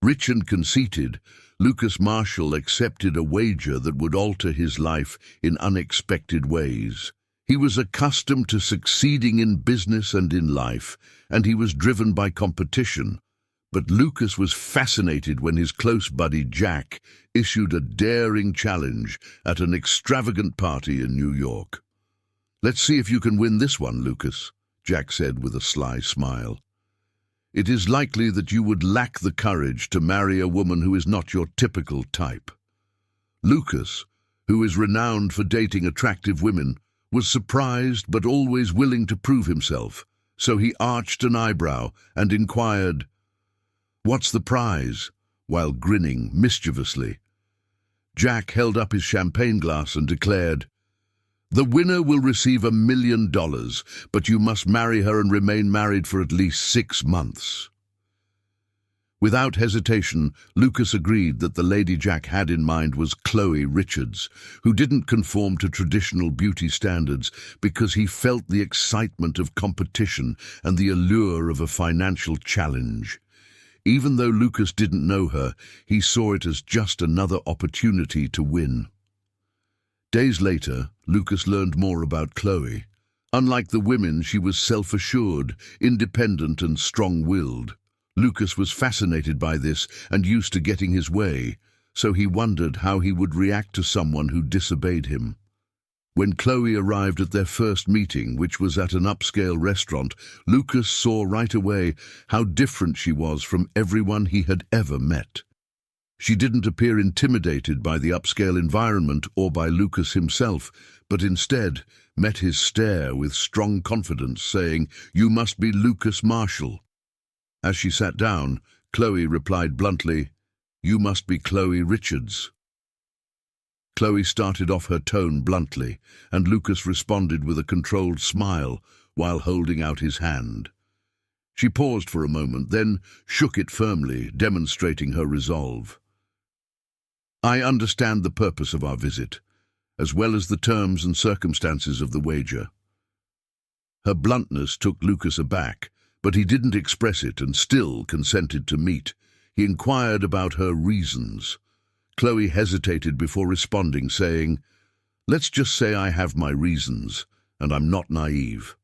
Rich and conceited, Lucas Marshall accepted a wager that would alter his life in unexpected ways. He was accustomed to succeeding in business and in life, and he was driven by competition. But Lucas was fascinated when his close buddy Jack issued a daring challenge at an extravagant party in New York. "Let's see if you can win this one, Lucas," Jack said with a sly smile. "It is likely that you would lack the courage to marry a woman who is not your typical type." Lucas, who is renowned for dating attractive women, was surprised but always willing to prove himself, so he arched an eyebrow and inquired, "What's the prize?" while grinning mischievously. Jack held up his champagne glass and declared, "The winner will receive $1 million, but you must marry her and remain married for at least 6 months." Without hesitation, Lucas agreed that the lady Jack had in mind was Chloe Richards, who didn't conform to traditional beauty standards because he felt the excitement of competition and the allure of a financial challenge. Even though Lucas didn't know her, he saw it as just another opportunity to win. Days later, Lucas learned more about Chloe. Unlike the women, she was self-assured, independent and strong-willed. Lucas was fascinated by this and used to getting his way, so he wondered how he would react to someone who disobeyed him. When Chloe arrived at their first meeting, which was at an upscale restaurant, Lucas saw right away how different she was from everyone he had ever met. She didn't appear intimidated by the upscale environment or by Lucas himself, but instead met his stare with strong confidence, saying, "You must be Lucas Marshall." As she sat down, Chloe replied bluntly, "You must be Chloe Richards." Chloe started off her tone bluntly, and Lucas responded with a controlled smile while holding out his hand. She paused for a moment, then shook it firmly, demonstrating her resolve. "I understand the purpose of our visit, as well as the terms and circumstances of the wager." Her bluntness took Lucas aback, but he didn't express it and still consented to meet. He inquired about her reasons. Chloe hesitated before responding, saying, "Let's just say I have my reasons, and I'm not naive."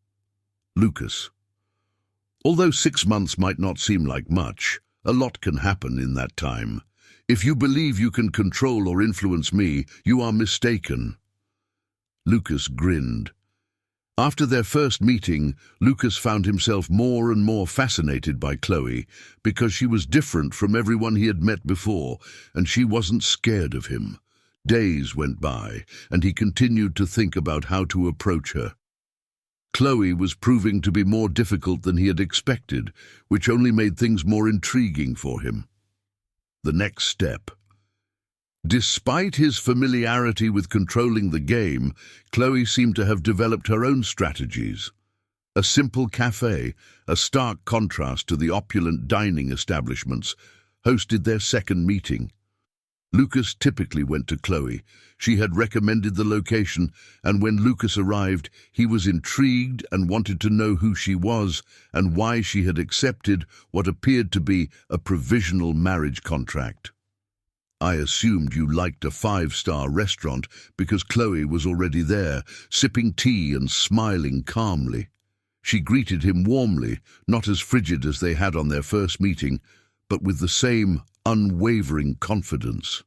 Lucas: "Although 6 months might not seem like much, a lot can happen in that time. If you believe you can control or influence me, you are mistaken." Lucas grinned. After their first meeting, Lucas found himself more and more fascinated by Chloe because she was different from everyone he had met before, and she wasn't scared of him. Days went by, and he continued to think about how to approach her. Chloe was proving to be more difficult than he had expected, which only made things more intriguing for him. The next step. Despite his familiarity with controlling the game, Chloe seemed to have developed her own strategies. A simple cafe, a stark contrast to the opulent dining establishments, hosted their second meeting. Lucas typically went to Chloe. She had recommended the location, and when Lucas arrived, he was intrigued and wanted to know who she was and why she had accepted what appeared to be a provisional marriage contract. "I assumed you liked a 5-star restaurant because Chloe was already there, sipping tea and smiling calmly." She greeted him warmly, not as frigid as they had on their first meeting, but with the same unwavering confidence.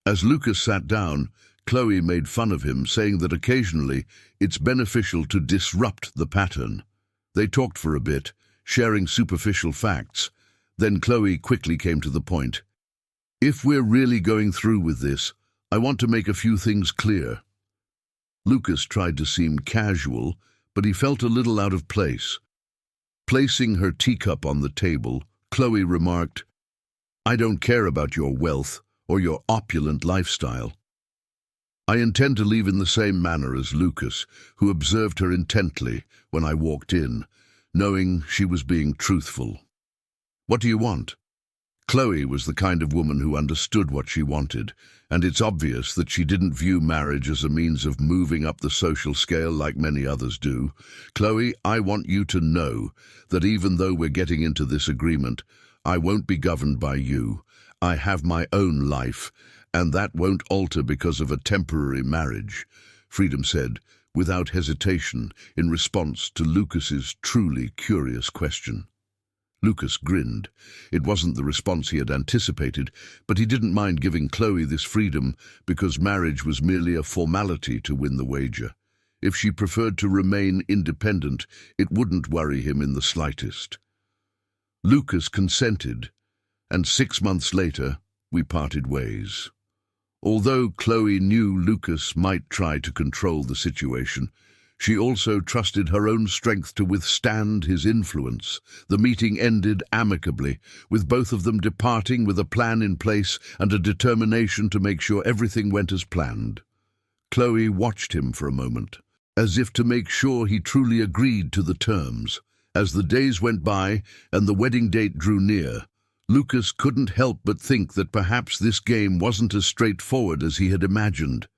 As Lucas sat down, Chloe made fun of him, saying that occasionally it's beneficial to disrupt the pattern. They talked for a bit, sharing superficial facts. Then Chloe quickly came to the point. "If we're really going through with this, I want to make a few things clear." Lucas tried to seem casual, but he felt a little out of place. Placing her teacup on the table, Chloe remarked, "I don't care about your wealth or your opulent lifestyle. I intend to leave in the same manner as Lucas, who observed her intently when I walked in, knowing she was being truthful. What do you want?" Chloe was the kind of woman who understood what she wanted, and it's obvious that she didn't view marriage as a means of moving up the social scale like many others do. "Chloe, I want you to know that even though we're getting into this agreement, I won't be governed by you. I have my own life, and that won't alter because of a temporary marriage," Freedom said, without hesitation, in response to Lucas's truly curious question. Lucas grinned. It wasn't the response he had anticipated, but he didn't mind giving Chloe this freedom because marriage was merely a formality to win the wager. If she preferred to remain independent, it wouldn't worry him in the slightest. Lucas consented, and 6 months later, we parted ways. Although Chloe knew Lucas might try to control the situation, she also trusted her own strength to withstand his influence. The meeting ended amicably, with both of them departing with a plan in place and a determination to make sure everything went as planned. Chloe watched him for a moment, as if to make sure he truly agreed to the terms. As the days went by and the wedding date drew near, Lucas couldn't help but think that perhaps this game wasn't as straightforward as he had imagined.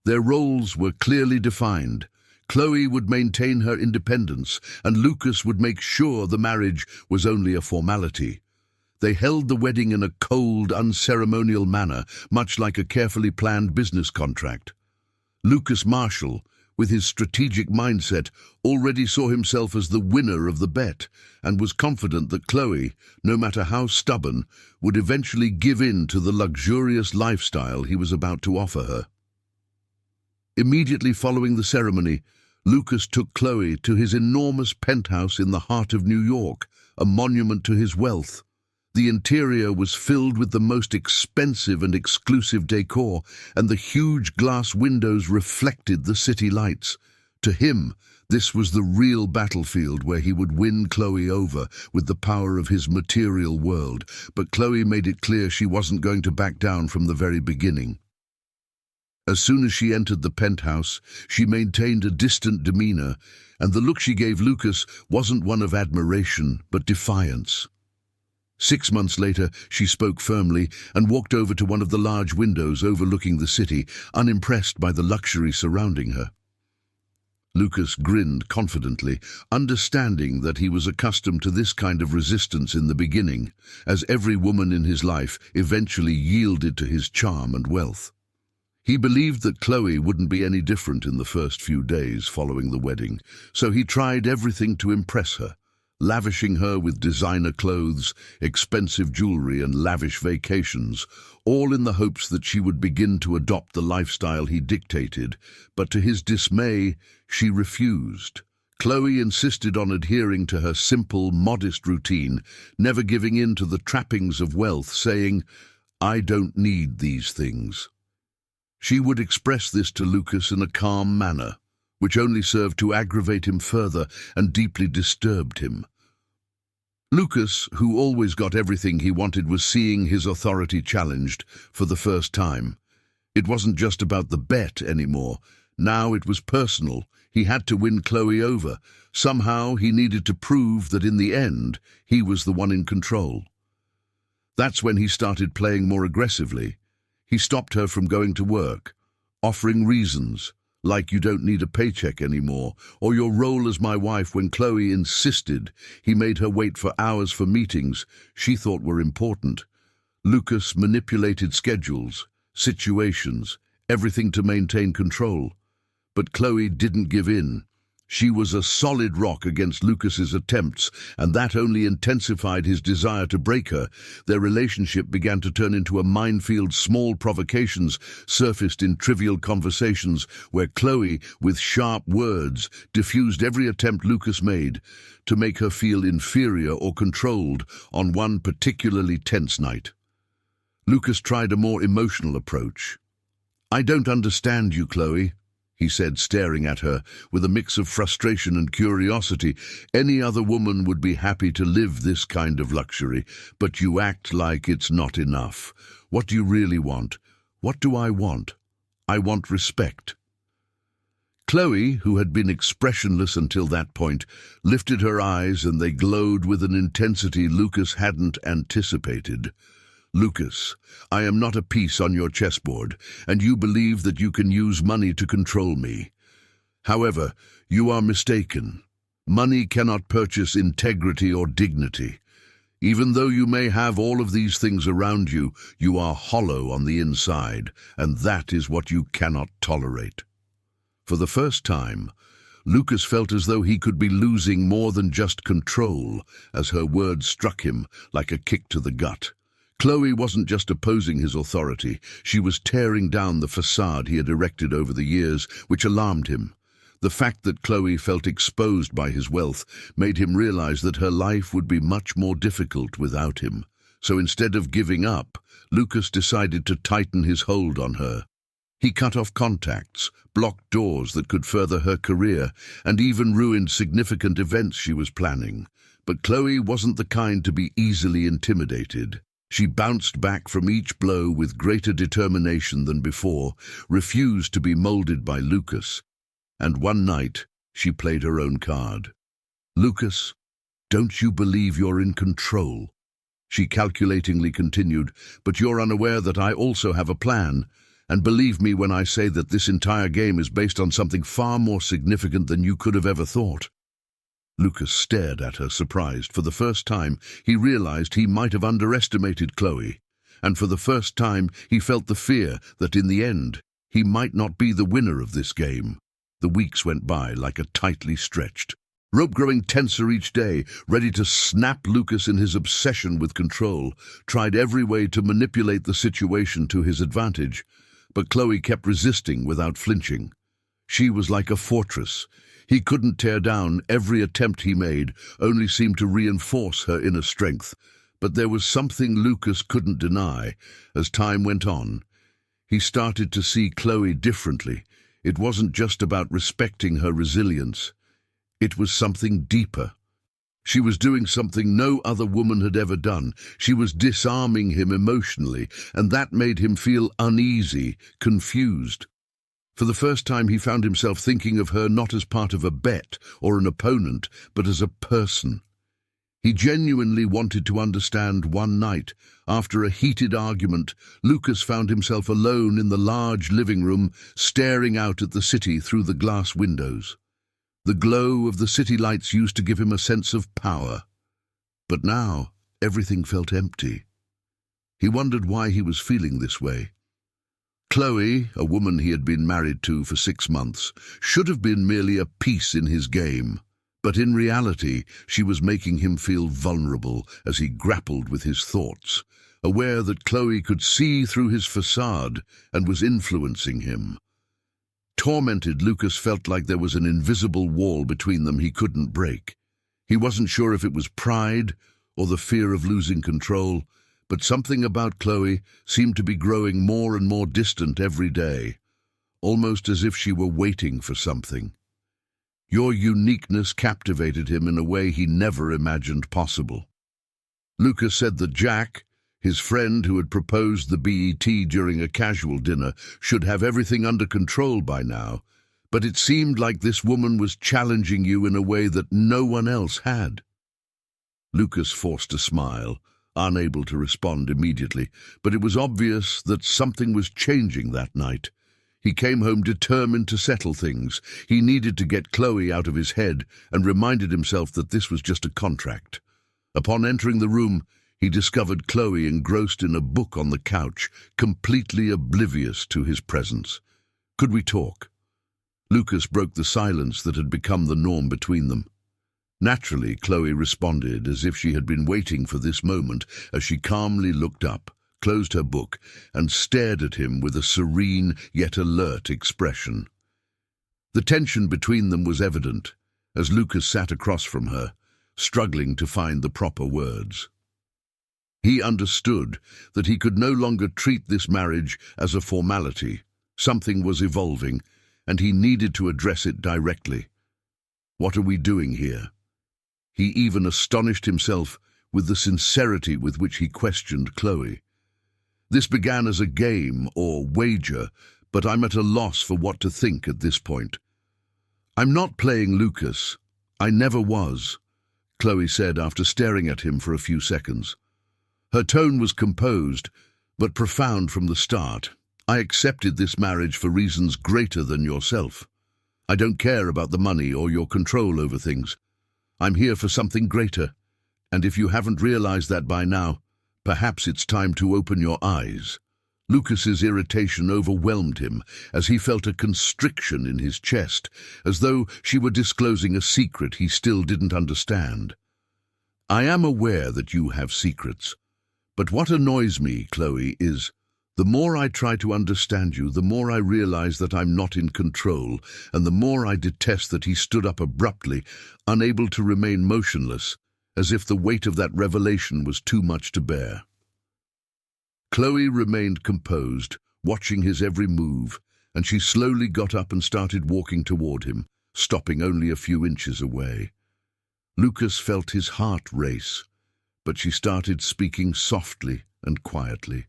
Their roles were clearly defined. Chloe would maintain her independence, and Lucas would make sure the marriage was only a formality. They held the wedding in a cold, unceremonial manner, much like a carefully planned business contract. Lucas Marshall, with his strategic mindset, already saw himself as the winner of the bet, and was confident that Chloe, no matter how stubborn, would eventually give in to the luxurious lifestyle he was about to offer her. Immediately following the ceremony, Lucas took Chloe to his enormous penthouse in the heart of New York, a monument to his wealth. The interior was filled with the most expensive and exclusive decor, and the huge glass windows reflected the city lights. To him, this was the real battlefield where he would win Chloe over with the power of his material world, but Chloe made it clear she wasn't going to back down from the very beginning. As soon as she entered the penthouse, she maintained a distant demeanor, and the look she gave Lucas wasn't one of admiration, but defiance. 6 months later, she spoke firmly and walked over to one of the large windows overlooking the city, unimpressed by the luxury surrounding her. Lucas grinned confidently, understanding that he was accustomed to this kind of resistance in the beginning, as every woman in his life eventually yielded to his charm and wealth. He believed that Chloe wouldn't be any different in the first few days following the wedding, so he tried everything to impress her, lavishing her with designer clothes, expensive jewelry, and lavish vacations, all in the hopes that she would begin to adopt the lifestyle he dictated. But to his dismay, she refused. Chloe insisted on adhering to her simple, modest routine, never giving in to the trappings of wealth, saying, "I don't need these things." She would express this to Lucas in a calm manner, which only served to aggravate him further and deeply disturbed him. Lucas, who always got everything he wanted, was seeing his authority challenged for the first time. It wasn't just about the bet anymore. Now it was personal. He had to win Chloe over. Somehow he needed to prove that in the end he was the one in control. That's when he started playing more aggressively. He stopped her from going to work, offering reasons, like "you don't need a paycheck anymore," or "your role as my wife." When Chloe insisted, he made her wait for hours for meetings she thought were important. Lucas manipulated schedules, situations, everything to maintain control. But Chloe didn't give in. She was a solid rock against Lucas's attempts, and that only intensified his desire to break her. Their relationship began to turn into a minefield. Small provocations surfaced in trivial conversations where Chloe, with sharp words, diffused every attempt Lucas made to make her feel inferior or controlled on one particularly tense night. Lucas tried a more emotional approach. "I don't understand you, Chloe," he said, staring at her with a mix of frustration and curiosity. "Any other woman would be happy to live this kind of luxury, but you act like it's not enough. What do you really want?" "What do I want?" "I want respect." Chloe, who had been expressionless until that point, lifted her eyes, and they glowed with an intensity Lucas hadn't anticipated. "Lucas, I am not a piece on your chessboard, and you believe that you can use money to control me. However, you are mistaken. Money cannot purchase integrity or dignity. Even though you may have all of these things around you, you are hollow on the inside, and that is what you cannot tolerate. For the first time, Lucas felt as though he could be losing more than just control as her words struck him like a kick to the gut. Chloe wasn't just opposing his authority, she was tearing down the facade he had erected over the years, which alarmed him. The fact that Chloe felt exposed by his wealth made him realize that her life would be much more difficult without him. So instead of giving up, Lucas decided to tighten his hold on her. He cut off contacts, blocked doors that could further her career, and even ruined significant events she was planning. But Chloe wasn't the kind to be easily intimidated. She bounced back from each blow with greater determination than before, refused to be molded by Lucas. And one night, she played her own card. "Lucas, don't you believe you're in control?" She calculatingly continued, "But you're unaware that I also have a plan. And believe me when I say that this entire game is based on something far more significant than you could have ever thought." Lucas stared at her, surprised. For the first time, he realized he might have underestimated Chloe. And for the first time, he felt the fear that in the end, he might not be the winner of this game. The weeks went by like a tightly stretched rope, growing tenser each day, ready to snap. Lucas, in his obsession with control, tried every way to manipulate the situation to his advantage. But Chloe kept resisting without flinching. She was like a fortress. He couldn't tear down. Every attempt he made only seemed to reinforce her inner strength. But there was something Lucas couldn't deny. As time went on, he started to see Chloe differently. It wasn't just about respecting her resilience. It was something deeper. She was doing something no other woman had ever done. She was disarming him emotionally, and that made him feel uneasy, confused. For the first time, he found himself thinking of her not as part of a bet or an opponent, but as a person. He genuinely wanted to understand. One night, after a heated argument, Lucas found himself alone in the large living room, staring out at the city through the glass windows. The glow of the city lights used to give him a sense of power. But now, everything felt empty. He wondered why he was feeling this way. Chloe, a woman he had been married to for 6 months, should have been merely a piece in his game. But in reality, she was making him feel vulnerable as he grappled with his thoughts, aware that Chloe could see through his facade and was influencing him. Tormented, Lucas felt like there was an invisible wall between them he couldn't break. He wasn't sure if it was pride or the fear of losing control, but something about Chloe seemed to be growing more and more distant every day, almost as if she were waiting for something. Your uniqueness captivated him in a way he never imagined possible. Lucas said that Jack, his friend who had proposed the BET during a casual dinner, should have everything under control by now, but it seemed like this woman was challenging you in a way that no one else had. Lucas forced a smile, unable to respond immediately, but it was obvious that something was changing that night. He came home determined to settle things. He needed to get Chloe out of his head and reminded himself that this was just a contract. Upon entering the room, he discovered Chloe engrossed in a book on the couch, completely oblivious to his presence. "Could we talk?" Lucas broke the silence that had become the norm between them. Naturally, Chloe responded as if she had been waiting for this moment as she calmly looked up, closed her book, and stared at him with a serene yet alert expression. The tension between them was evident as Lucas sat across from her, struggling to find the proper words. He understood that he could no longer treat this marriage as a formality. Something was evolving, and he needed to address it directly. "What are we doing here?" He even astonished himself with the sincerity with which he questioned Chloe. "This began as a game or wager, but I'm at a loss for what to think at this point." "I'm not playing, Lucas. I never was," Chloe said after staring at him for a few seconds. Her tone was composed, but profound from the start. "I accepted this marriage for reasons greater than yourself. I don't care about the money or your control over things. I'm here for something greater. And if you haven't realized that by now, perhaps it's time to open your eyes. Lucas's irritation overwhelmed him as he felt a constriction in his chest, as though she were disclosing a secret he still didn't understand. I am aware that you have secrets, but what annoys me, Chloe, is the more I try to understand you, the more I realize that I'm not in control, and the more I detest that he stood up abruptly, unable to remain motionless, as if the weight of that revelation was too much to bear. Chloe remained composed, watching his every move, and she slowly got up and started walking toward him, stopping only a few inches away. Lucas felt his heart race, but she started speaking softly and quietly.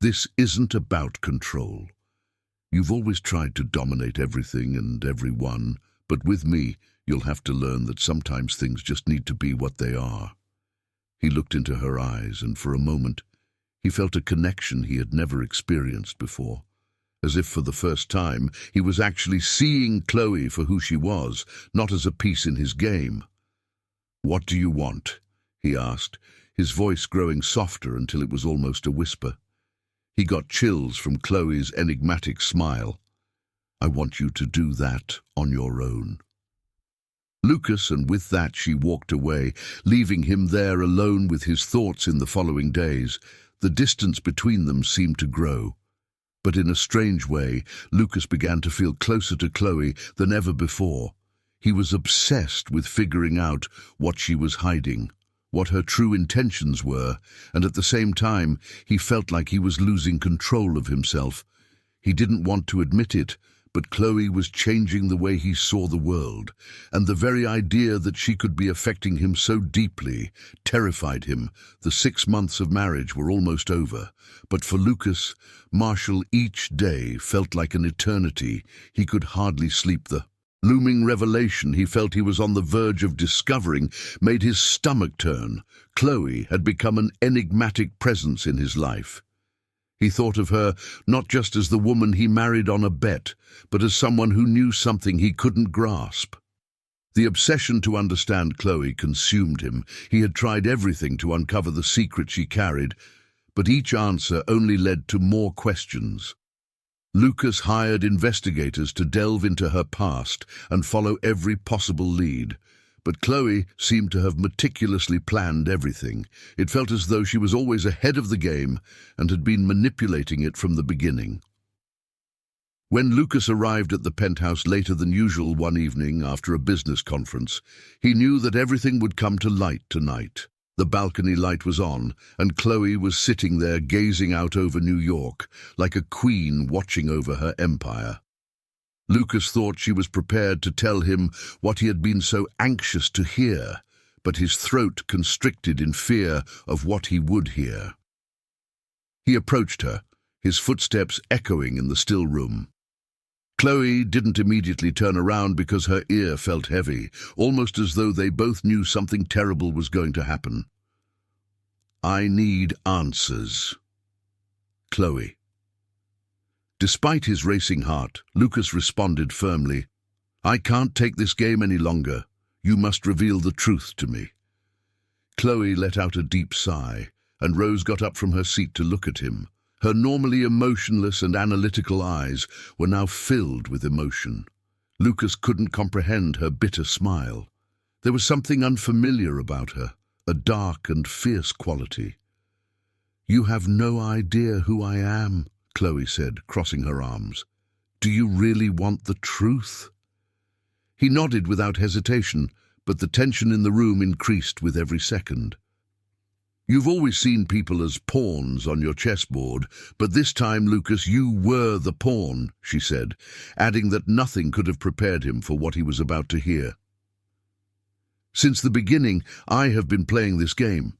This isn't about control. You've always tried to dominate everything and everyone, but with me, you'll have to learn that sometimes things just need to be what they are. He looked into her eyes, and for a moment, he felt a connection he had never experienced before. As if for the first time, he was actually seeing Chloe for who she was, not as a piece in his game. "What do you want?" he asked, his voice growing softer until it was almost a whisper. He got chills from Chloe's enigmatic smile. "I want you to do that on your own." Lucas, and with that she walked away, leaving him there alone with his thoughts in the following days. The distance between them seemed to grow. But in a strange way, Lucas began to feel closer to Chloe than ever before. He was obsessed with figuring out what she was hiding, what her true intentions were, and at the same time, he felt like he was losing control of himself. He didn't want to admit it, but Chloe was changing the way he saw the world, and the very idea that she could be affecting him so deeply terrified him. The 6 months of marriage were almost over, but for Lucas, Marshall, each day felt like an eternity. He could hardly sleep. The looming revelation he felt he was on the verge of discovering made his stomach turn. Chloe had become an enigmatic presence in his life. He thought of her not just as the woman he married on a bet, but as someone who knew something he couldn't grasp. The obsession to understand Chloe consumed him. He had tried everything to uncover the secret she carried, but each answer only led to more questions. Lucas hired investigators to delve into her past and follow every possible lead. But Chloe seemed to have meticulously planned everything. It felt as though she was always ahead of the game and had been manipulating it from the beginning. When Lucas arrived at the penthouse later than usual one evening after a business conference, he knew that everything would come to light tonight. The balcony light was on, and Chloe was sitting there gazing out over New York, like a queen watching over her empire. Lucas thought she was prepared to tell him what he had been so anxious to hear, but his throat constricted in fear of what he would hear. He approached her, his footsteps echoing in the still room. Chloe didn't immediately turn around because her ear felt heavy, almost as though they both knew something terrible was going to happen. "I need answers." Chloe. Despite his racing heart, Lucas responded firmly, "I can't take this game any longer. You must reveal the truth to me." Chloe let out a deep sigh, and Rose got up from her seat to look at him. Her normally emotionless and analytical eyes were now filled with emotion. Lucas couldn't comprehend her bitter smile. There was something unfamiliar about her, a dark and fierce quality. "You have no idea who I am," Chloe said, crossing her arms. "Do you really want the truth?" He nodded without hesitation, but the tension in the room increased with every second. "You've always seen people as pawns on your chessboard, but this time, Lucas, you were the pawn," she said, adding that nothing could have prepared him for what he was about to hear. "Since the beginning, I have been playing this game."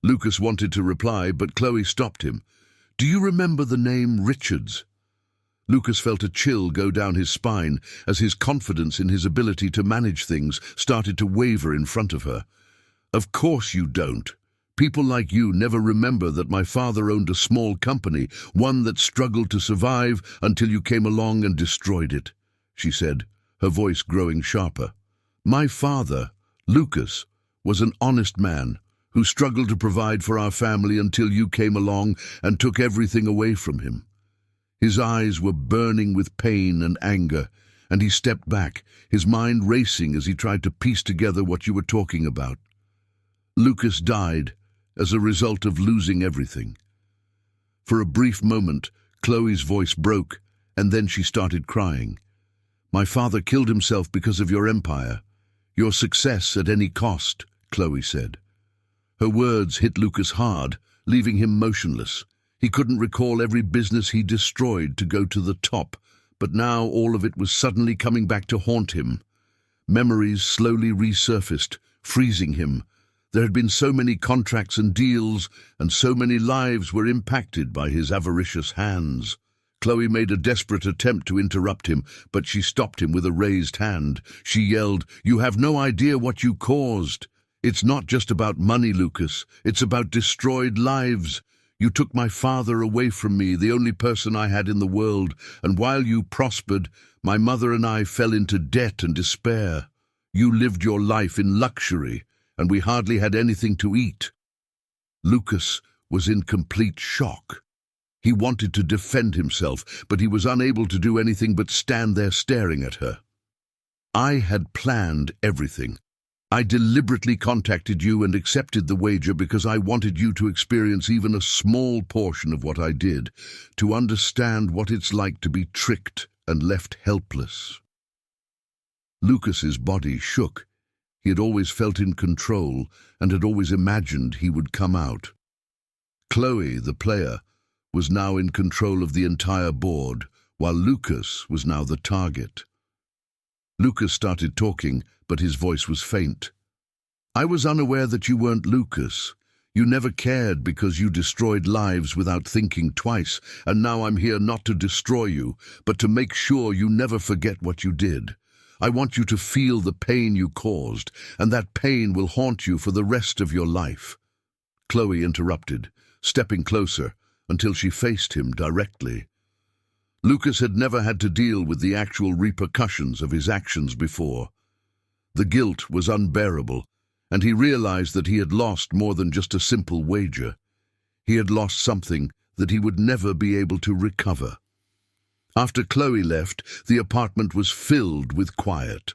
Lucas wanted to reply, but Chloe stopped him. "Do you remember the name Richards?" Lucas felt a chill go down his spine as his confidence in his ability to manage things started to waver in front of her. "Of course you don't. People like you never remember that my father owned a small company, one that struggled to survive until you came along and destroyed it," she said, her voice growing sharper. "My father, Lucas, was an honest man who struggled to provide for our family until you came along and took everything away from him. His eyes were burning with pain and anger, and he stepped back, his mind racing as he tried to piece together what you were talking about. Lucas died as a result of losing everything. For a brief moment, Chloe's voice broke, and then she started crying. "My father killed himself because of your empire. Your success at any cost," Chloe said. Her words hit Lucas hard, leaving him motionless. He couldn't recall every business he destroyed to go to the top, but now all of it was suddenly coming back to haunt him. Memories slowly resurfaced, freezing him. There had been so many contracts and deals, and so many lives were impacted by his avaricious hands. Chloe made a desperate attempt to interrupt him, but she stopped him with a raised hand. She yelled, "You have no idea what you caused. It's not just about money, Lucas. It's about destroyed lives. You took my father away from me, the only person I had in the world, and while you prospered, my mother and I fell into debt and despair. You lived your life in luxury, and we hardly had anything to eat." Lucas was in complete shock. He wanted to defend himself, but he was unable to do anything but stand there staring at her. "I had planned everything. I deliberately contacted you and accepted the wager because I wanted you to experience even a small portion of what I did, to understand what it's like to be tricked and left helpless." Lucas's body shook. He had always felt in control and had always imagined he would come out. Chloe, the player, was now in control of the entire board, while Lucas was now the target. Lucas started talking, but his voice was faint. "I was unaware that you weren't Lucas. You never cared because you destroyed lives without thinking twice, and now I'm here not to destroy you, but to make sure you never forget what you did. I want you to feel the pain you caused, and that pain will haunt you for the rest of your life." Chloe interrupted, stepping closer until she faced him directly. Lucas had never had to deal with the actual repercussions of his actions before. The guilt was unbearable, and he realized that he had lost more than just a simple wager. He had lost something that he would never be able to recover. After Chloe left, the apartment was filled with quiet.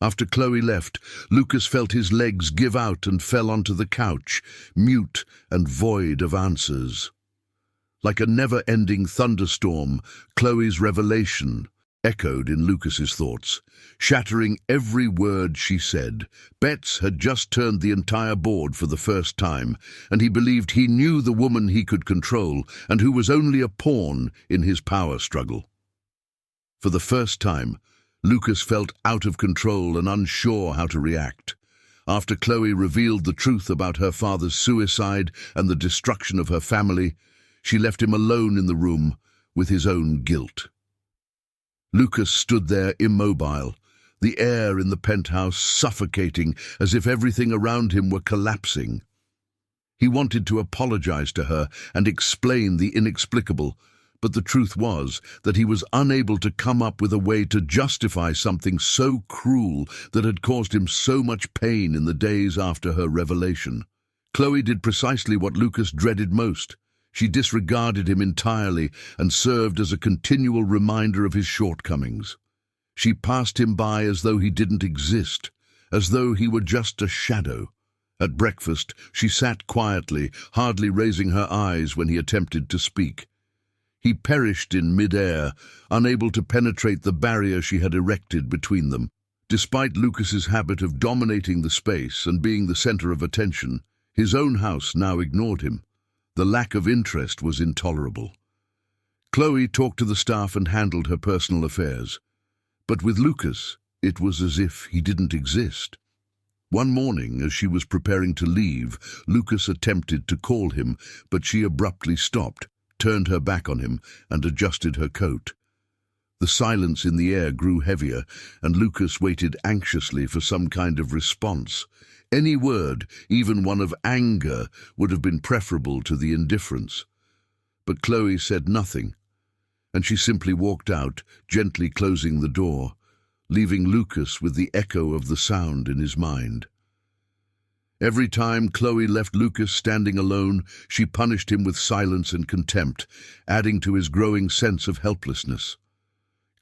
After Chloe left, Lucas felt his legs give out and fell onto the couch, mute and void of answers. Like a never-ending thunderstorm, Chloe's revelation echoed in Lucas's thoughts, shattering every word she said. Bets had just turned the entire board for the first time, and he believed he knew the woman he could control and who was only a pawn in his power struggle. For the first time, Lucas felt out of control and unsure how to react. After Chloe revealed the truth about her father's suicide and the destruction of her family, she left him alone in the room with his own guilt. Lucas stood there immobile, the air in the penthouse suffocating as if everything around him were collapsing. He wanted to apologize to her and explain the inexplicable, but the truth was that he was unable to come up with a way to justify something so cruel that had caused him so much pain in the days after her revelation. Chloe did precisely what Lucas dreaded most. She disregarded him entirely and served as a continual reminder of his shortcomings. She passed him by as though he didn't exist, as though he were just a shadow. At breakfast, she sat quietly, hardly raising her eyes when he attempted to speak. He perished in mid-air, unable to penetrate the barrier she had erected between them. Despite Lucas's habit of dominating the space and being the center of attention, his own house now ignored him. The lack of interest was intolerable. Chloe talked to the staff and handled her personal affairs. But with Lucas, it was as if he didn't exist. One morning, as she was preparing to leave, Lucas attempted to call him, but she abruptly stopped, turned her back on him, and adjusted her coat. The silence in the air grew heavier, and Lucas waited anxiously for some kind of response. Any word, even one of anger, would have been preferable to the indifference. But Chloe said nothing, and she simply walked out, gently closing the door, leaving Lucas with the echo of the sound in his mind. Every time Chloe left Lucas standing alone, she punished him with silence and contempt, adding to his growing sense of helplessness.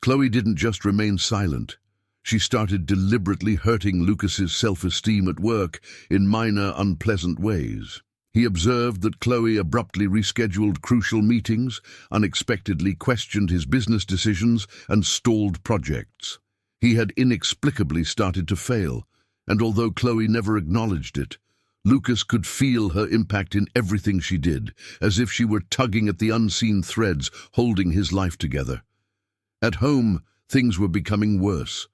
Chloe didn't just remain silent. She started deliberately hurting Lucas's self-esteem at work in minor, unpleasant ways. He observed that Chloe abruptly rescheduled crucial meetings, unexpectedly questioned his business decisions, and stalled projects. He had inexplicably started to fail, and although Chloe never acknowledged it, Lucas could feel her impact in everything she did, as if she were tugging at the unseen threads holding his life together. At home, things were becoming worse.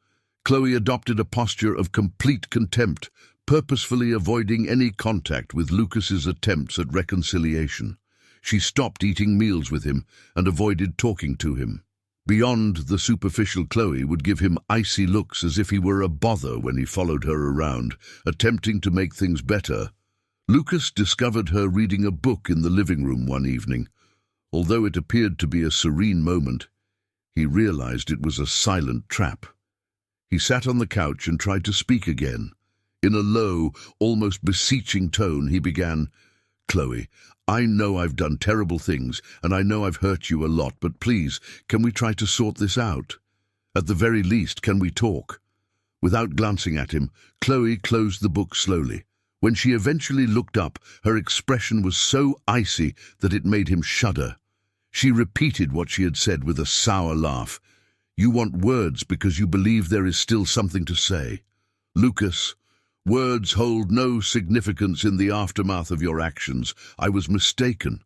Chloe adopted a posture of complete contempt, purposefully avoiding any contact with Lucas's attempts at reconciliation. She stopped eating meals with him and avoided talking to him. Beyond the superficial, Chloe would give him icy looks as if he were a bother when he followed her around, attempting to make things better. Lucas discovered her reading a book in the living room one evening. Although it appeared to be a serene moment, he realized it was a silent trap. He sat on the couch and tried to speak again. In a low, almost beseeching tone, he began, "Chloe, I know I've done terrible things, and I know I've hurt you a lot, but please, can we try to sort this out? At the very least, can we talk?" Without glancing at him, Chloe closed the book slowly. When she eventually looked up, her expression was so icy that it made him shudder. She repeated what she had said with a sour laugh. "You want words because you believe there is still something to say. Lucas, words hold no significance in the aftermath of your actions. I was mistaken.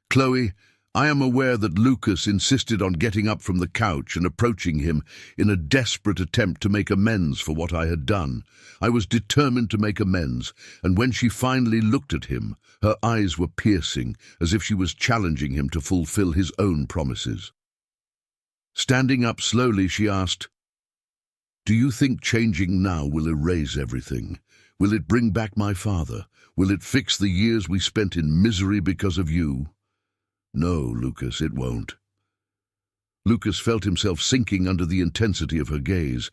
Chloe, I am aware that Lucas insisted on getting up from the couch and approaching him in a desperate attempt to make amends for what I had done. I was determined to make amends, and when she finally looked at him, her eyes were piercing, as if she was challenging him to fulfill his own promises. Standing up slowly, she asked, "Do you think changing now will erase everything? Will it bring back my father? Will it fix the years we spent in misery because of you?" "No, Lucas, it won't." Lucas felt himself sinking under the intensity of her gaze,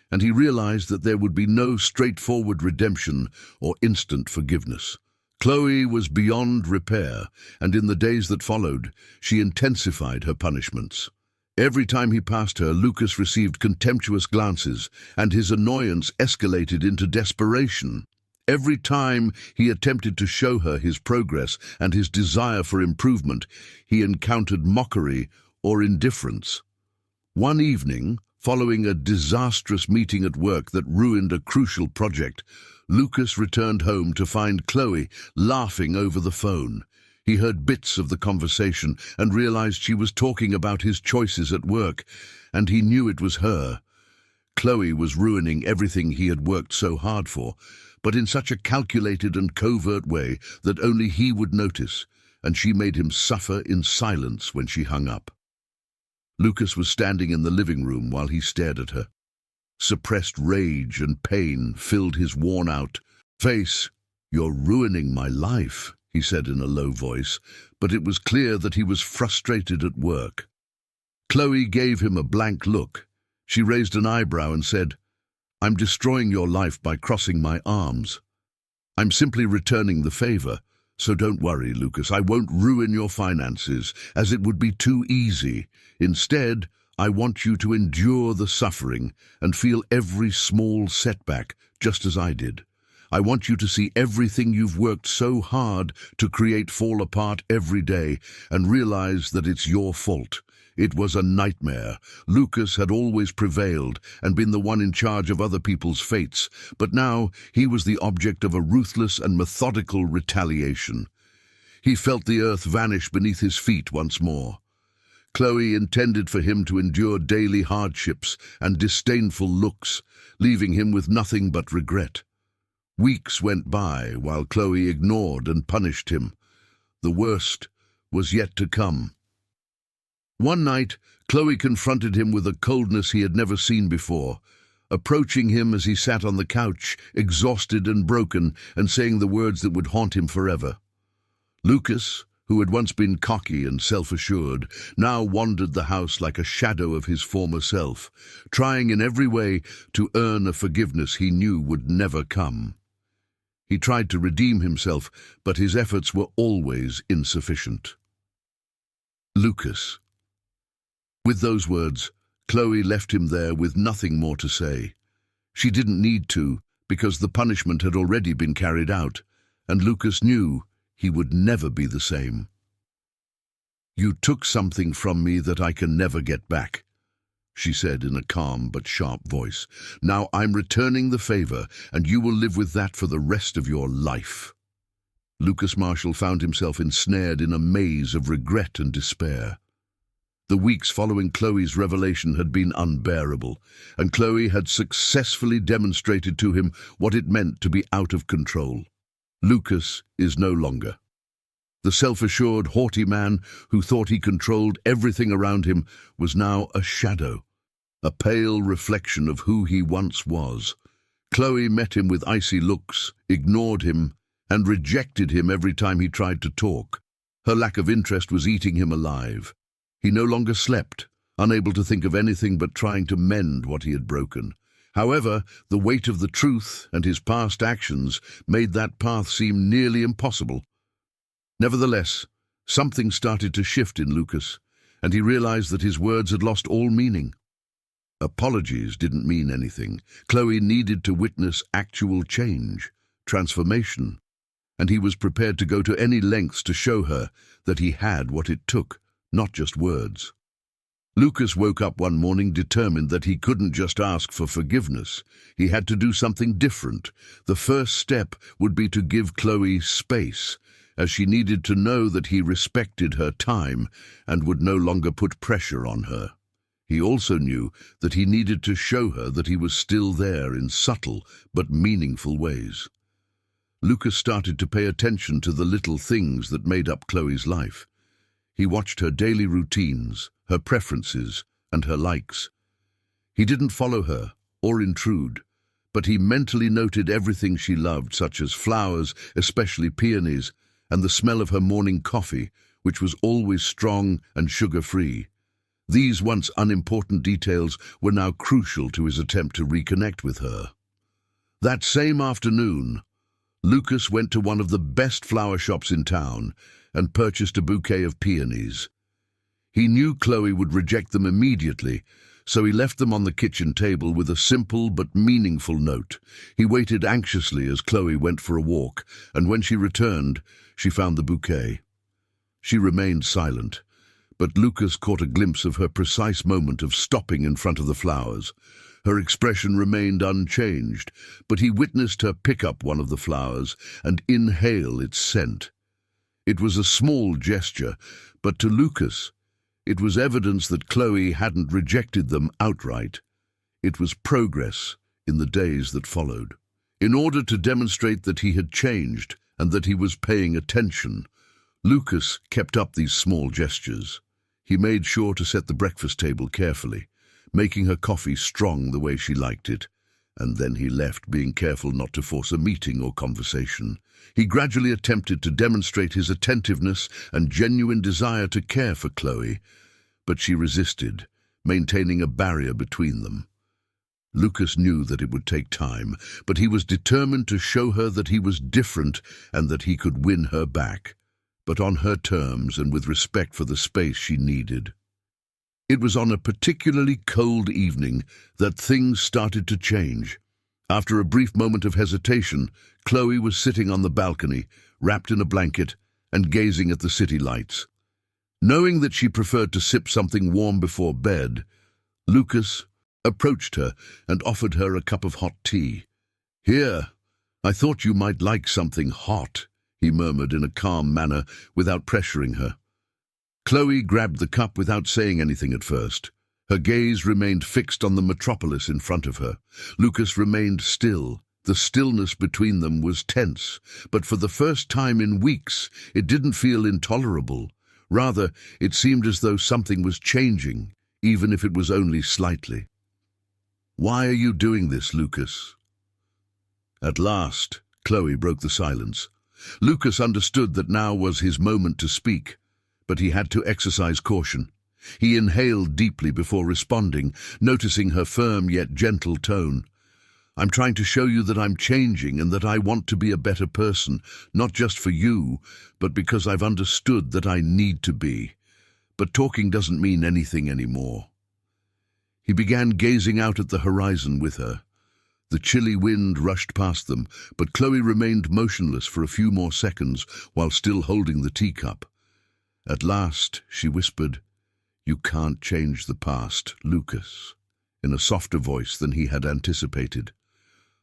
and he realized that there would be no straightforward redemption or instant forgiveness. Chloe was beyond repair, and in the days that followed, she intensified her punishments. Every time he passed her, Lucas received contemptuous glances, and his annoyance escalated into desperation. Every time he attempted to show her his progress and his desire for improvement, he encountered mockery or indifference. One evening, following a disastrous meeting at work that ruined a crucial project, Lucas returned home to find Chloe laughing over the phone. He heard bits of the conversation and realized she was talking about his choices at work, and he knew it was her. Chloe was ruining everything he had worked so hard for, but in such a calculated and covert way that only he would notice, and she made him suffer in silence when she hung up. Lucas was standing in the living room while he stared at her. Suppressed rage and pain filled his worn-out face. "You're ruining my life," he said in a low voice, but it was clear that he was frustrated at work. Chloe gave him a blank look. She raised an eyebrow and said, "I'm destroying your life by crossing my arms. I'm simply returning the favor, so don't worry, Lucas. I won't ruin your finances, as it would be too easy. Instead, I want you to endure the suffering and feel every small setback, just as I did. I want you to see everything you've worked so hard to create fall apart every day and realize that it's your fault. It was a nightmare. Lucas had always prevailed and been the one in charge of other people's fates, but now he was the object of a ruthless and methodical retaliation. He felt the earth vanish beneath his feet once more. Chloe intended for him to endure daily hardships and disdainful looks, leaving him with nothing but regret. Weeks went by while Chloe ignored and punished him. The worst was yet to come. One night, Chloe confronted him with a coldness he had never seen before, approaching him as he sat on the couch, exhausted and broken, and saying the words that would haunt him forever. Lucas, who had once been cocky and self-assured, now wandered the house like a shadow of his former self, trying in every way to earn a forgiveness he knew would never come. He tried to redeem himself, but his efforts were always insufficient. Lucas. With those words, Chloe left him there with nothing more to say. She didn't need to, because the punishment had already been carried out, and Lucas knew he would never be the same. "You took something from me that I can never get back," she said in a calm but sharp voice. "Now I'm returning the favor, and you will live with that for the rest of your life." Lucas Marshall found himself ensnared in a maze of regret and despair. The weeks following Chloe's revelation had been unbearable, and Chloe had successfully demonstrated to him what it meant to be out of control. Lucas is no longer. The self-assured, haughty man who thought he controlled everything around him was now a shadow, a pale reflection of who he once was. Chloe met him with icy looks, ignored him, and rejected him every time he tried to talk. Her lack of interest was eating him alive. He no longer slept, unable to think of anything but trying to mend what he had broken. However, the weight of the truth and his past actions made that path seem nearly impossible. Nevertheless, something started to shift in Lucas, and he realized that his words had lost all meaning. Apologies didn't mean anything. Chloe needed to witness actual change, transformation, and he was prepared to go to any lengths to show her that he had what it took, not just words. Lucas woke up one morning determined that he couldn't just ask for forgiveness. He had to do something different. The first step would be to give Chloe space, as she needed to know that he respected her time and would no longer put pressure on her. He also knew that he needed to show her that he was still there in subtle but meaningful ways. Lucas started to pay attention to the little things that made up Chloe's life. He watched her daily routines, her preferences, and her likes. He didn't follow her or intrude, but he mentally noted everything she loved, such as flowers, especially peonies, and the smell of her morning coffee, which was always strong and sugar-free. These once unimportant details were now crucial to his attempt to reconnect with her. That same afternoon, Lucas went to one of the best flower shops in town and purchased a bouquet of peonies. He knew Chloe would reject them immediately, so he left them on the kitchen table with a simple but meaningful note. He waited anxiously as Chloe went for a walk, and when she returned, she found the bouquet. She remained silent, but Lucas caught a glimpse of her precise moment of stopping in front of the flowers. Her expression remained unchanged, but he witnessed her pick up one of the flowers and inhale its scent. It was a small gesture, but to Lucas, it was evidence that Chloe hadn't rejected them outright. It was progress in the days that followed. In order to demonstrate that he had changed and that he was paying attention, Lucas kept up these small gestures. He made sure to set the breakfast table carefully, making her coffee strong the way she liked it, and then he left, being careful not to force a meeting or conversation. He gradually attempted to demonstrate his attentiveness and genuine desire to care for Chloe, but she resisted, maintaining a barrier between them. Lucas knew that it would take time, but he was determined to show her that he was different and that he could win her back, but on her terms and with respect for the space she needed. It was on a particularly cold evening that things started to change. After a brief moment of hesitation, Chloe was sitting on the balcony, wrapped in a blanket and gazing at the city lights. Knowing that she preferred to sip something warm before bed, Lucas approached her and offered her a cup of hot tea. "Here, I thought you might like something hot," he murmured in a calm manner without pressuring her. Chloe grabbed the cup without saying anything at first. Her gaze remained fixed on the metropolis in front of her. Lucas remained still. The stillness between them was tense, but for the first time in weeks, it didn't feel intolerable. Rather, it seemed as though something was changing, even if it was only slightly. "Why are you doing this, Lucas?" At last, Chloe broke the silence. Lucas understood that now was his moment to speak, but he had to exercise caution. He inhaled deeply before responding, noticing her firm yet gentle tone. I'm trying to show you that I'm changing and that I want to be a better person, not just for you, but because I've understood that I need to be. But talking doesn't mean anything anymore." He began gazing out at the horizon with her. The chilly wind rushed past them, but Chloe remained motionless for a few more seconds while still holding the teacup. At last, she whispered, "You can't change the past, Lucas," in a softer voice than he had anticipated.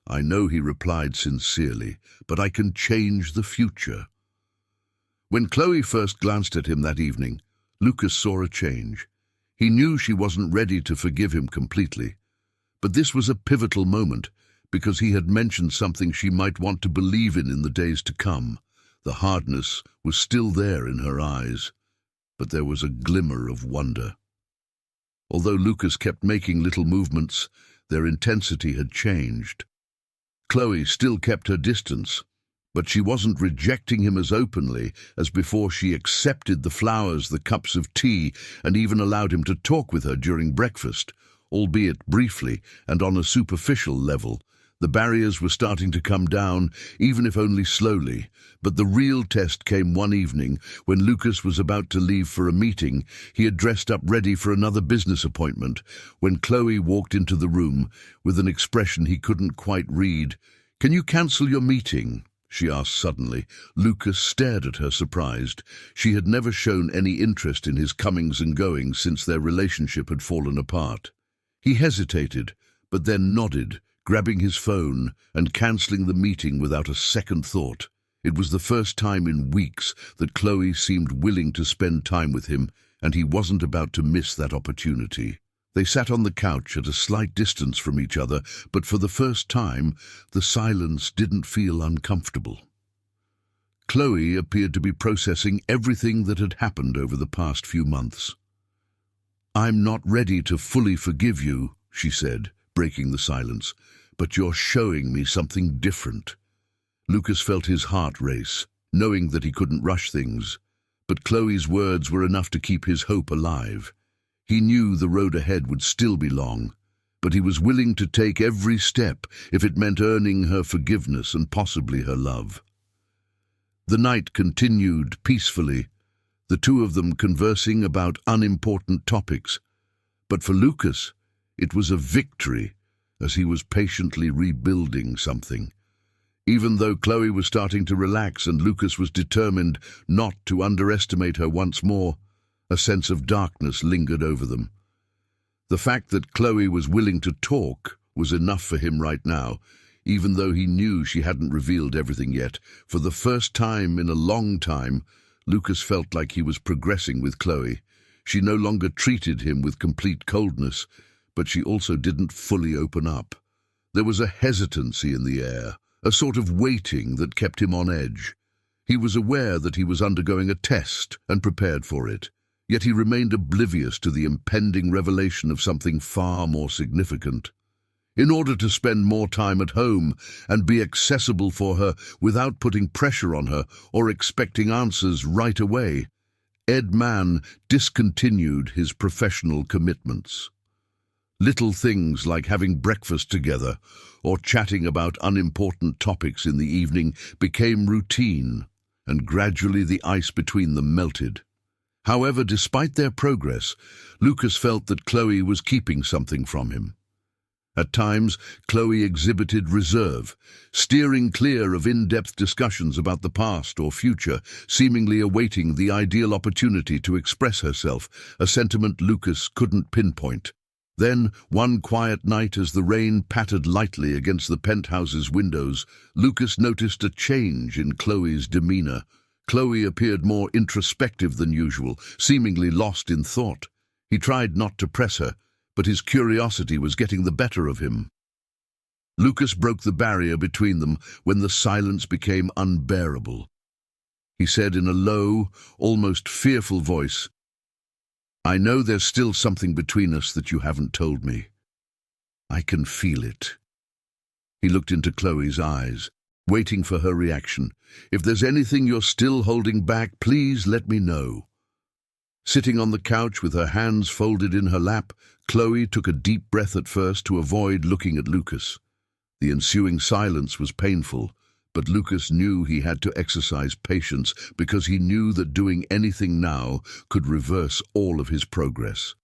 "I know," he replied sincerely, "but I can change the future." When Chloe first glanced at him that evening, Lucas saw a change. He knew she wasn't ready to forgive him completely. But this was a pivotal moment, because he had mentioned something she might want to believe in the days to come. The hardness was still there in her eyes, but there was a glimmer of wonder. Although Lucas kept making little movements, their intensity had changed. Chloe still kept her distance, but she wasn't rejecting him as openly as before. She accepted the flowers, the cups of tea, and even allowed him to talk with her during breakfast, albeit briefly and on a superficial level. The barriers were starting to come down, even if only slowly, but the real test came one evening when Lucas was about to leave for a meeting. He had dressed up ready for another business appointment when Chloe walked into the room with an expression he couldn't quite read. "Can you cancel your meeting?" she asked suddenly. Lucas stared at her, surprised. She had never shown any interest in his comings and goings since their relationship had fallen apart. He hesitated, but then nodded, grabbing his phone and cancelling the meeting without a second thought. It was the first time in weeks that Chloe seemed willing to spend time with him, and he wasn't about to miss that opportunity. They sat on the couch at a slight distance from each other, but for the first time, the silence didn't feel uncomfortable. Chloe appeared to be processing everything that had happened over the past few months. "I'm not ready to fully forgive you," she said, breaking the silence, "but you're showing me something different." Lucas felt his heart race, knowing that he couldn't rush things, but Chloe's words were enough to keep his hope alive. He knew the road ahead would still be long, but he was willing to take every step if it meant earning her forgiveness and possibly her love. The night continued peacefully, the two of them conversing about unimportant topics, but for Lucas, it was a victory as he was patiently rebuilding something. Even though Chloe was starting to relax and Lucas was determined not to underestimate her once more, a sense of darkness lingered over them. The fact that Chloe was willing to talk was enough for him right now, even though he knew she hadn't revealed everything yet. For the first time in a long time, Lucas felt like he was progressing with Chloe. She no longer treated him with complete coldness, but she also didn't fully open up. There was a hesitancy in the air, a sort of waiting that kept him on edge. He was aware that he was undergoing a test and prepared for it, yet he remained oblivious to the impending revelation of something far more significant. In order to spend more time at home and be accessible for her without putting pressure on her or expecting answers right away, Ed Mann discontinued his professional commitments. Little things like having breakfast together or chatting about unimportant topics in the evening became routine, and gradually the ice between them melted. However, despite their progress, Lucas felt that Chloe was keeping something from him. At times, Chloe exhibited reserve, steering clear of in-depth discussions about the past or future, seemingly awaiting the ideal opportunity to express herself, a sentiment Lucas couldn't pinpoint. Then, one quiet night as the rain pattered lightly against the penthouse's windows, Lucas noticed a change in Chloe's demeanor. Chloe appeared more introspective than usual, seemingly lost in thought. He tried not to press her, but his curiosity was getting the better of him. Lucas broke the barrier between them when the silence became unbearable. He said in a low, almost fearful voice, "I know there's still something between us that you haven't told me. I can feel it." He looked into Chloe's eyes, waiting for her reaction. "If there's anything you're still holding back, please let me know." Sitting on the couch with her hands folded in her lap, Chloe took a deep breath at first to avoid looking at Lucas. The ensuing silence was painful, but Lucas knew he had to exercise patience because he knew that doing anything now could reverse all of his progress.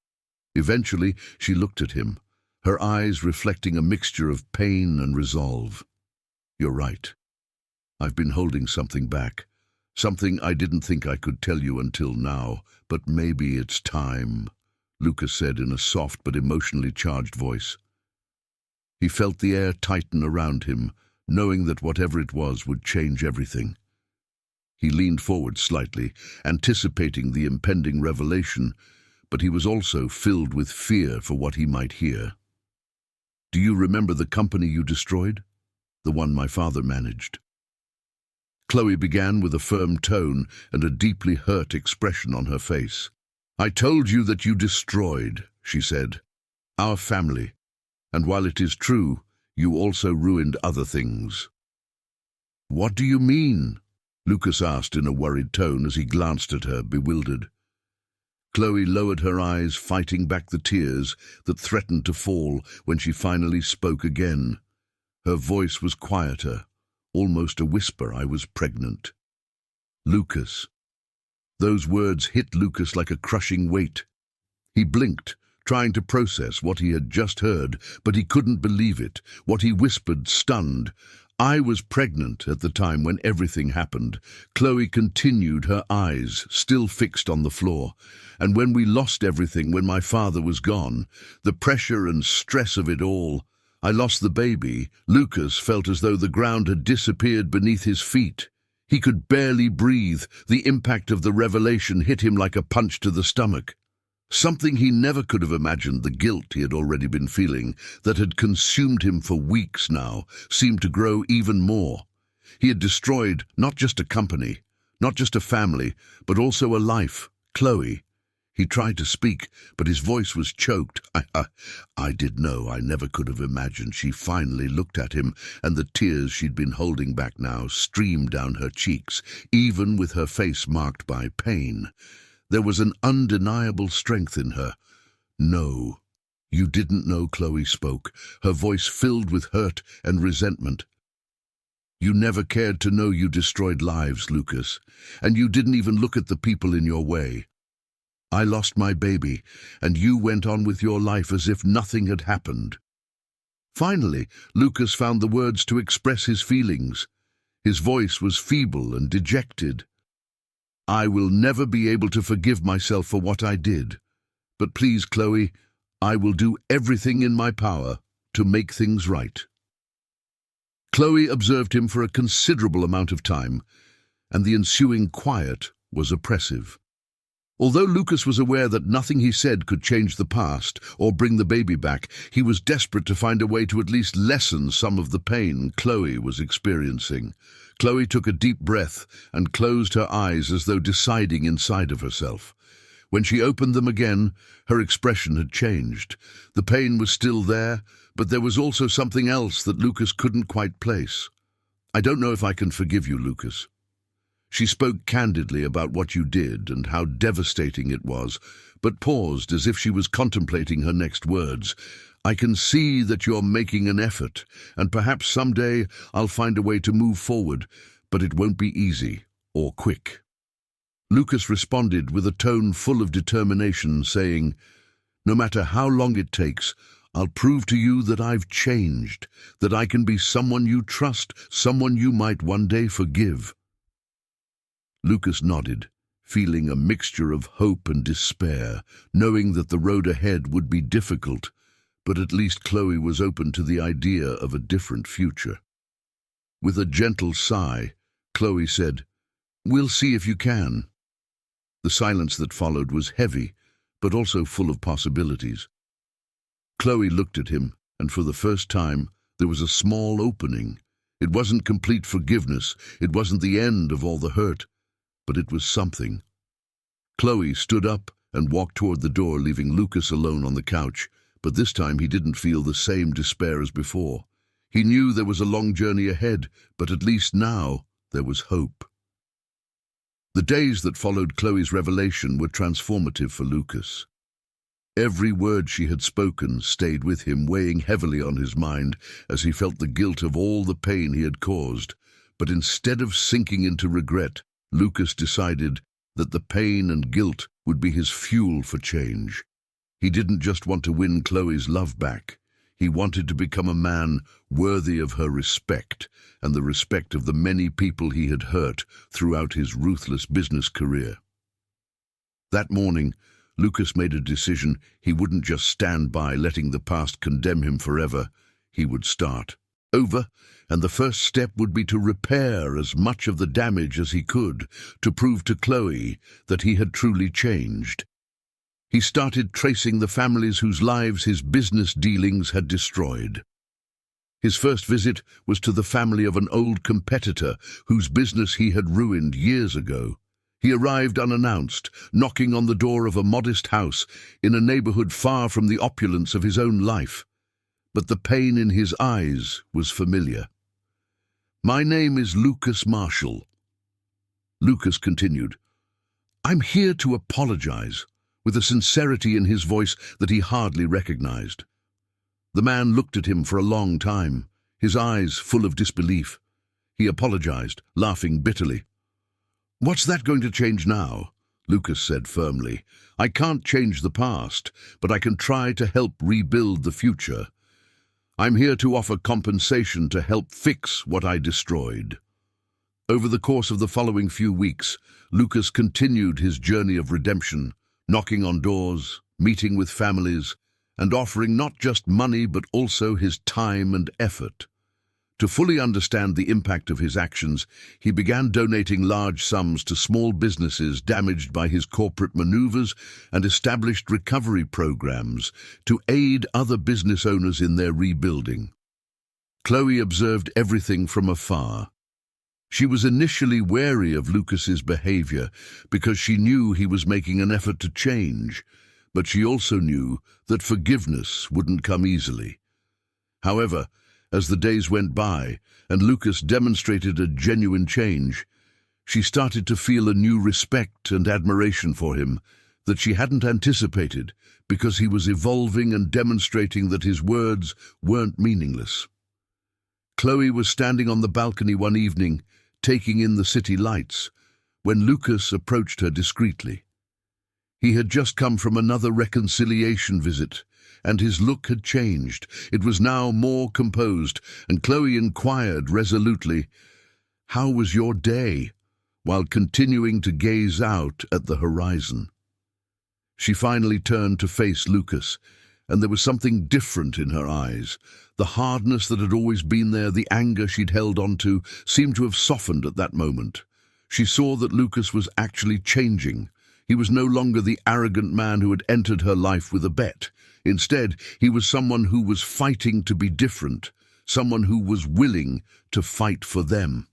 Eventually, she looked at him, her eyes reflecting a mixture of pain and resolve. "You're right. I've been holding something back. Something I didn't think I could tell you until now, but maybe it's time," Lucas said in a soft but emotionally charged voice. He felt the air tighten around him, knowing that whatever it was would change everything. He leaned forward slightly, anticipating the impending revelation, but he was also filled with fear for what he might hear. "Do you remember the company you destroyed? The one my father managed?" Chloe began with a firm tone and a deeply hurt expression on her face. "I told you that you destroyed," she said, "our family, and while it is true, you also ruined other things." "What do you mean?" Lucas asked in a worried tone as he glanced at her, bewildered. Chloe lowered her eyes, fighting back the tears that threatened to fall when she finally spoke again. Her voice was quieter, almost a whisper. "I was pregnant." "Lucas." Those words hit Lucas like a crushing weight. He blinked, trying to process what he had just heard, but he couldn't believe it. What he whispered, stunned. "I was pregnant at the time when everything happened." Chloe continued, her eyes still fixed on the floor. "And when we lost everything, when my father was gone, the pressure and stress of it all, I lost the baby." Lucas felt as though the ground had disappeared beneath his feet. He could barely breathe. The impact of the revelation hit him like a punch to the stomach. Something he never could have imagined, the guilt he had already been feeling, that had consumed him for weeks now, seemed to grow even more. He had destroyed not just a company, not just a family, but also a life, Chloe. He tried to speak, but his voice was choked. I did know. I never could have imagined." She finally looked at him, and the tears she'd been holding back now streamed down her cheeks, even with her face marked by pain. There was an undeniable strength in her. "No, you didn't know," Chloe spoke, her voice filled with hurt and resentment. "You never cared to know you destroyed lives, Lucas, and you didn't even look at the people in your way. I lost my baby, and you went on with your life as if nothing had happened." Finally, Lucas found the words to express his feelings. His voice was feeble and dejected. "I will never be able to forgive myself for what I did. But please, Chloe, I will do everything in my power to make things right." Chloe observed him for a considerable amount of time, and the ensuing quiet was oppressive. Although Lucas was aware that nothing he said could change the past or bring the baby back, he was desperate to find a way to at least lessen some of the pain Chloe was experiencing. Chloe took a deep breath and closed her eyes as though deciding inside of herself. When she opened them again, her expression had changed. The pain was still there, but there was also something else that Lucas couldn't quite place. "I don't know if I can forgive you, Lucas." She spoke candidly about what you did and how devastating it was, but paused as if she was contemplating her next words. "I can see that you're making an effort, and perhaps someday I'll find a way to move forward, but it won't be easy or quick." Lucas responded with a tone full of determination, saying, "No matter how long it takes, I'll prove to you that I've changed, that I can be someone you trust, someone you might one day forgive." Lucas nodded, feeling a mixture of hope and despair, knowing that the road ahead would be difficult, but at least Chloe was open to the idea of a different future. With a gentle sigh, Chloe said, "We'll see if you can." The silence that followed was heavy, but also full of possibilities. Chloe looked at him, and for the first time, there was a small opening. It wasn't complete forgiveness, it wasn't the end of all the hurt, but it was something. Chloe stood up and walked toward the door, leaving Lucas alone on the couch, but this time he didn't feel the same despair as before. He knew there was a long journey ahead, but at least now there was hope. The days that followed Chloe's revelation were transformative for Lucas. Every word she had spoken stayed with him, weighing heavily on his mind as he felt the guilt of all the pain he had caused. But instead of sinking into regret, Lucas decided that the pain and guilt would be his fuel for change. He didn't just want to win Chloe's love back. He wanted to become a man worthy of her respect and the respect of the many people he had hurt throughout his ruthless business career. That morning, Lucas made a decision. He wouldn't just stand by letting the past condemn him forever. He would start over, and the first step would be to repair as much of the damage as he could, to prove to Chloe that he had truly changed. He started tracing the families whose lives his business dealings had destroyed. His first visit was to the family of an old competitor whose business he had ruined years ago. He arrived unannounced, knocking on the door of a modest house in a neighborhood far from the opulence of his own life. But the pain in his eyes was familiar. "My name is Lucas Marshall." Lucas continued, "I'm here to apologize," with a sincerity in his voice that he hardly recognized. The man looked at him for a long time, his eyes full of disbelief. He apologized, laughing bitterly. "What's that going to change now?" Lucas said firmly. "I can't change the past, but I can try to help rebuild the future. I'm here to offer compensation to help fix what I destroyed." Over the course of the following few weeks, Lucas continued his journey of redemption, knocking on doors, meeting with families, and offering not just money but also his time and effort. To fully understand the impact of his actions, he began donating large sums to small businesses damaged by his corporate maneuvers and established recovery programs to aid other business owners in their rebuilding. Chloe observed everything from afar. She was initially wary of Lucas's behavior because she knew he was making an effort to change, but she also knew that forgiveness wouldn't come easily. However, as the days went by and Lucas demonstrated a genuine change, she started to feel a new respect and admiration for him that she hadn't anticipated, because he was evolving and demonstrating that his words weren't meaningless. Chloe was standing on the balcony one evening, taking in the city lights, when Lucas approached her discreetly. He had just come from another reconciliation visit, and his look had changed. It was now more composed, and Chloe inquired resolutely, "How was your day?" while continuing to gaze out at the horizon. She finally turned to face Lucas, and there was something different in her eyes. The hardness that had always been there, the anger she'd held onto, seemed to have softened at that moment. She saw that Lucas was actually changing. He was no longer the arrogant man who had entered her life with a bet. Instead, he was someone who was fighting to be different, someone who was willing to fight for them.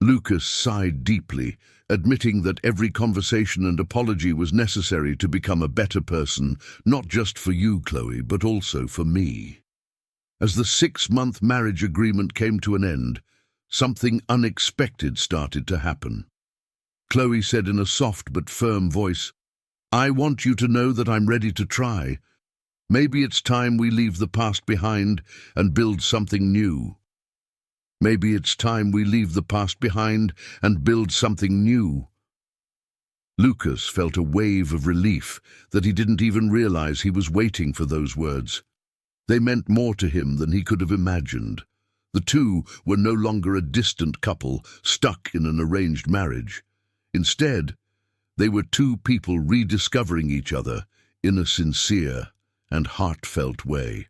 Lucas sighed deeply, admitting that every conversation and apology was necessary to become a better person, not just for you, Chloe, but also for me. As the 6-month marriage agreement came to an end, something unexpected started to happen. Chloe said in a soft but firm voice, "I want you to know that I'm ready to try. Maybe it's time we leave the past behind and build something new. Maybe it's time we leave the past behind and build something new." Lucas felt a wave of relief that he didn't even realize he was waiting for those words. They meant more to him than he could have imagined. The two were no longer a distant couple stuck in an arranged marriage. Instead, they were two people rediscovering each other in a sincere and heartfelt way.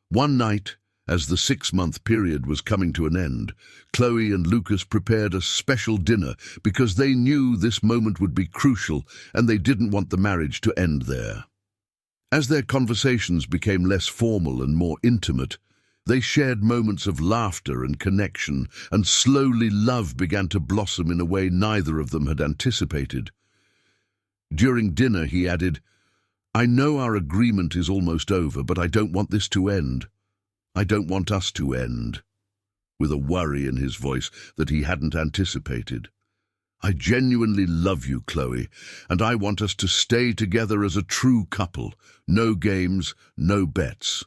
One night, as the 6-month period was coming to an end, Chloe and Lucas prepared a special dinner because they knew this moment would be crucial and they didn't want the marriage to end there. As their conversations became less formal and more intimate, they shared moments of laughter and connection, and slowly love began to blossom in a way neither of them had anticipated. During dinner, he added, "I know our agreement is almost over, but I don't want this to end. I don't want us to end," with a worry in his voice that he hadn't anticipated. I genuinely love you, Chloe, and I want us to stay together as a true couple. No games, no bets."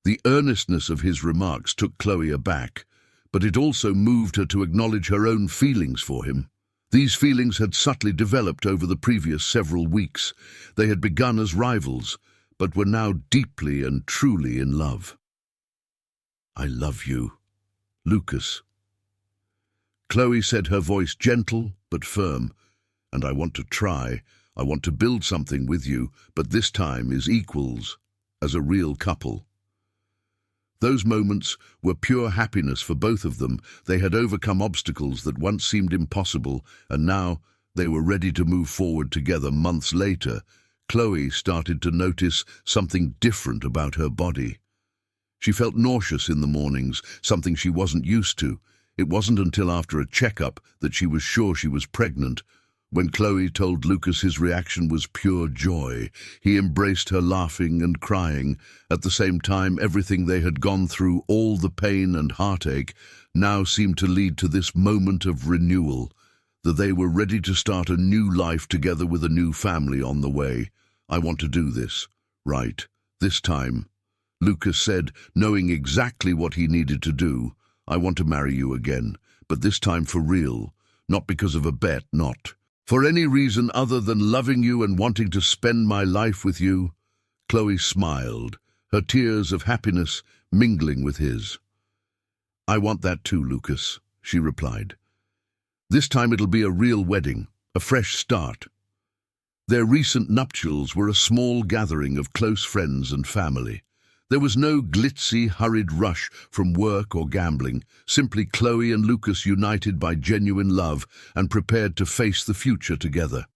The earnestness of his remarks took Chloe aback, but it also moved her to acknowledge her own feelings for him. These feelings had subtly developed over the previous several weeks. They had begun as rivals, but were now deeply and truly in love. "I love you, Lucas." Chloe said, her voice gentle but firm, "And I want to try. I want to build something with you, but this time as equals, as a real couple." Those moments were pure happiness for both of them. They had overcome obstacles that once seemed impossible, and now they were ready to move forward together. Months later, Chloe started to notice something different about her body. She felt nauseous in the mornings, something she wasn't used to. It wasn't until after a checkup that she was sure she was pregnant. When Chloe told Lucas, his reaction was pure joy. He embraced her, laughing and crying. At the same time, everything they had gone through, all the pain and heartache, now seemed to lead to this moment of renewal, that they were ready to start a new life together with a new family on the way. "I want to do this, right, this time," Lucas said, knowing exactly what he needed to do. "I want to marry you again, but this time for real, not because of a bet, not for any reason other than loving you and wanting to spend my life with you." Chloe smiled, her tears of happiness mingling with his. "I want that too, Lucas," she replied. "This time it'll be a real wedding, a fresh start." Their recent nuptials were a small gathering of close friends and family. There was no glitzy, hurried rush from work or gambling, simply Chloe and Lucas united by genuine love and prepared to face the future together.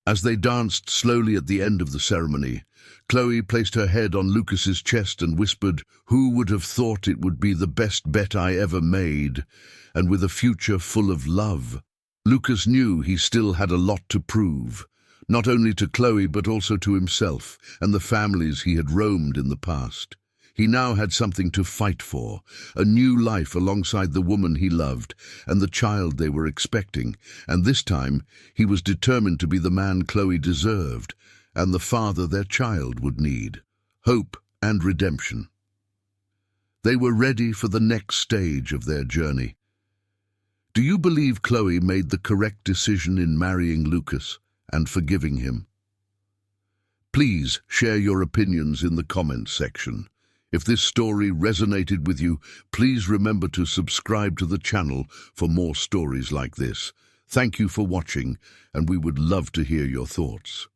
As they danced slowly at the end of the ceremony, Chloe placed her head on Lucas's chest and whispered, "Who would have thought it would be the best bet I ever made, and with a future full of love?" Lucas knew he still had a lot to prove, not only to Chloe but also to himself and the families he had roamed in the past. He now had something to fight for, a new life alongside the woman he loved and the child they were expecting, and this time he was determined to be the man Chloe deserved and the father their child would need. Hope and redemption. They were ready for the next stage of their journey. Do you believe Chloe made the correct decision in marrying Lucas and forgiving him? Please share your opinions in the comments section. If this story resonated with you, please remember to subscribe to the channel for more stories like this. Thank you for watching, and we would love to hear your thoughts.